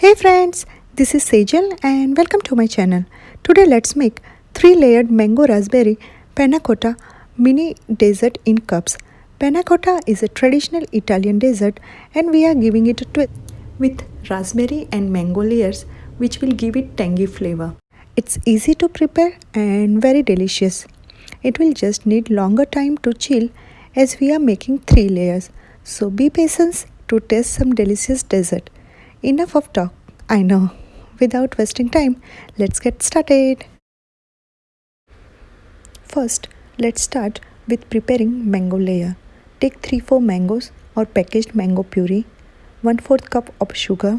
Hey friends, this is Sejal and welcome to my channel. Today let's make 3-layered mango raspberry panna cotta mini dessert in cups. Panna cotta is a traditional Italian dessert and we are giving it a twist with raspberry and mango layers which will give it tangy flavor. It's easy to prepare and very delicious. It will just need longer time to chill as we are making 3 layers. So be patient to taste some delicious dessert. Enough of talk, I know. Without wasting time, let's get started. First, let's start with preparing mango layer. Take 3-4 mangoes or packaged mango puree, 1/4 cup of sugar,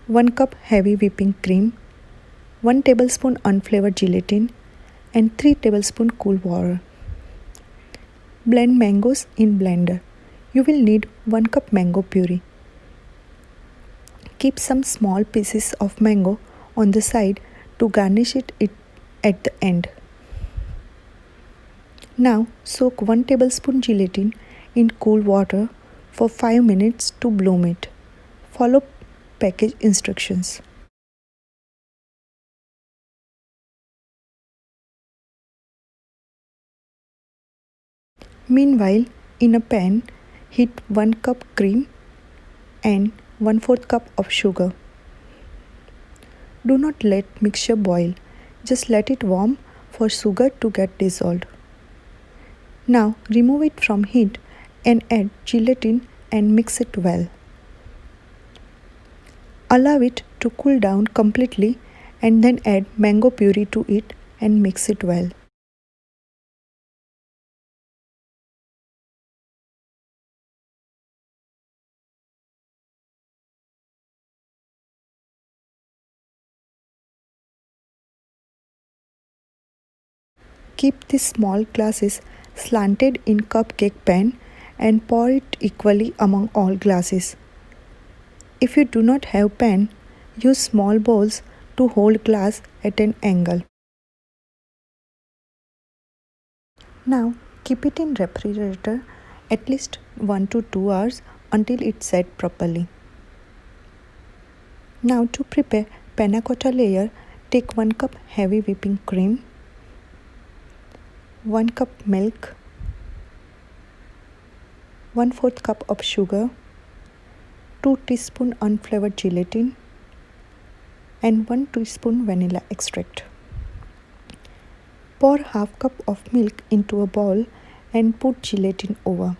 1 cup heavy whipping cream, 1 tablespoon unflavored gelatin, and 3 tablespoon cool water. Blend mangoes in blender. You will need 1 cup mango puree. Keep some small pieces of mango on the side to garnish it at the end. Now soak 1 tablespoon gelatin in cool water for 5 minutes to bloom it. Follow package instructions. Meanwhile, in a pan, heat 1 cup cream and 1/4 cup of sugar. Do not let mixture boil, just let it warm for sugar to get dissolved. Now remove it from heat and add gelatin and mix it well. Allow it to cool down completely and then add mango puree to it and mix it well. Keep the small glasses slanted in cupcake pan and pour it equally among all glasses. If you do not have pan, use small bowls to hold glass at an angle. Now keep it in refrigerator at least 1 to 2 hours until it set properly. Now to prepare panna cotta layer, take 1 cup heavy whipping cream, 1 cup milk, 1/4 cup of sugar, 2 teaspoon unflavored gelatin, and 1 teaspoon vanilla extract. Pour half cup of milk into a bowl and put gelatin over.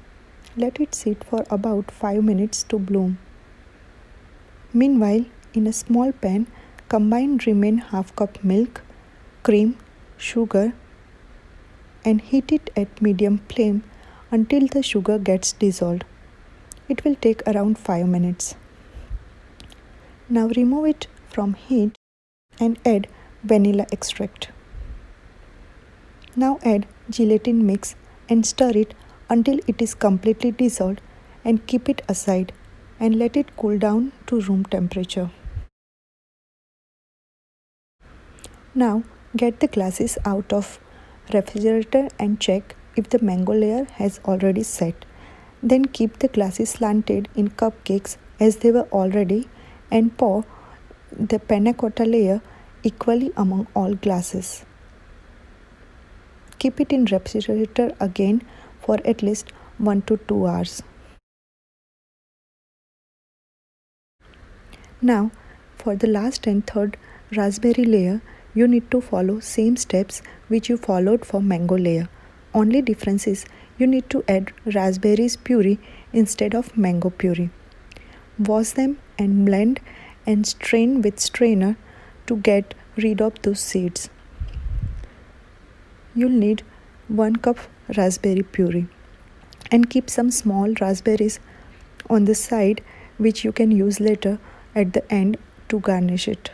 Let it sit for about 5 minutes to bloom. Meanwhile, in a small pan, combine remaining half cup milk, cream, sugar, and heat it at medium flame until the sugar gets dissolved. It will take around 5 minutes. Now remove it from heat and add vanilla extract. Now add gelatin mix and stir it until it is completely dissolved and keep it aside and let it cool down to room temperature. Now get the glasses out of refrigerator and check if the mango layer has already set. Then keep the glasses slanted in cupcakes as they were already and pour the panna cotta layer equally among all glasses. Keep it in refrigerator again for at least 1 to 2 hours. Now for the last and third raspberry layer, you need to follow same steps which you followed for mango layer. Only difference is you need to add raspberries puree instead of mango puree. Wash them and blend and strain with strainer to get rid of those seeds. You'll need 1 cup raspberry puree and keep some small raspberries on the side which you can use later at the end to garnish it.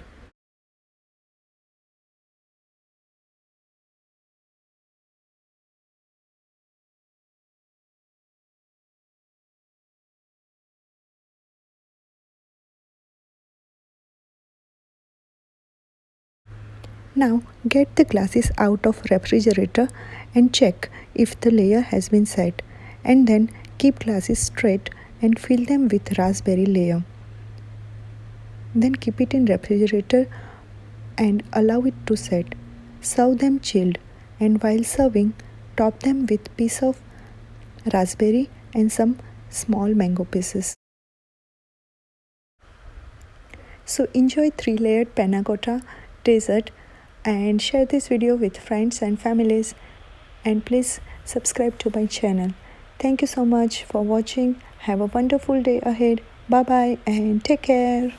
Now get the glasses out of refrigerator and check if the layer has been set, and then keep glasses straight and fill them with raspberry layer. Then keep it in refrigerator and allow it to set. Serve them chilled, and while serving, top them with piece of raspberry and some small mango pieces. So enjoy 3-layered panna cotta dessert and share this video with friends and families, and please subscribe to my channel. Thank you so much for watching. Have a wonderful day ahead. Bye bye and take care.